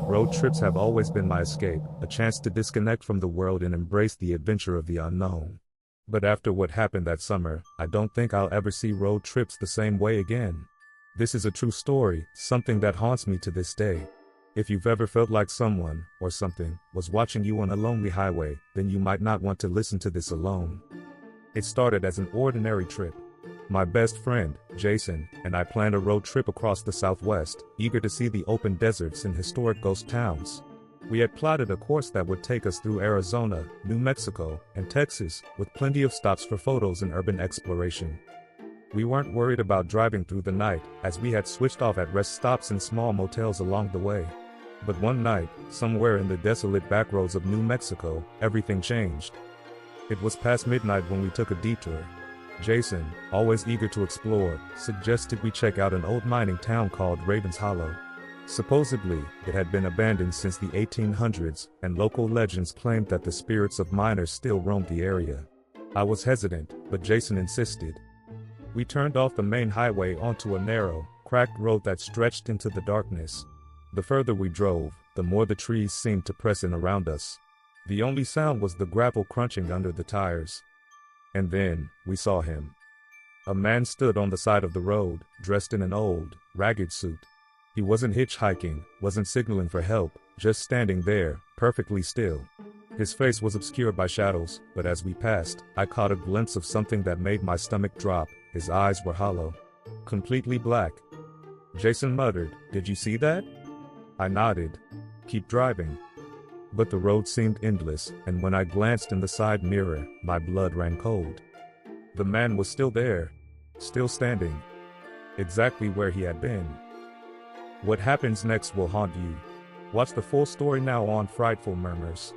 Road trips have always been my escape, a chance to disconnect from the world and embrace the adventure of the unknown. But after what happened that summer, I don't think I'll ever see road trips the same way again. This is a true story, something that haunts me to this day. If you've ever felt like someone, or something, was watching you on a lonely highway, then you might not want to listen to this alone. It started as an ordinary trip. My best friend, Jason, and I planned a road trip across the Southwest, eager to see the open deserts and historic ghost towns. We had plotted a course that would take us through Arizona, New Mexico, and Texas, with plenty of stops for photos and urban exploration. We weren't worried about driving through the night, as we had switched off at rest stops and small motels along the way. But one night, somewhere in the desolate backroads of New Mexico, everything changed. It was past midnight when we took a detour. Jason, always eager to explore, suggested we check out an old mining town called Ravens Hollow. Supposedly, it had been abandoned since the 1800s, and local legends claimed that the spirits of miners still roamed the area. I was hesitant, but Jason insisted. We turned off the main highway onto a narrow, cracked road that stretched into the darkness. The further we drove, the more the trees seemed to press in around us. The only sound was the gravel crunching under the tires. And then, we saw him. A man stood on the side of the road, dressed in an old, ragged suit. He wasn't hitchhiking, wasn't signaling for help, just standing there, perfectly still. His face was obscured by shadows, but as we passed, I caught a glimpse of something that made my stomach drop. His eyes were hollow. Completely black. Jason muttered, "Did you see that?" I nodded. "Keep driving." But the road seemed endless, and when I glanced in the side mirror, my blood ran cold. The man was still there. Still standing. Exactly where he had been. What happens next will haunt you. Watch the full story now on Frightful Murmurs.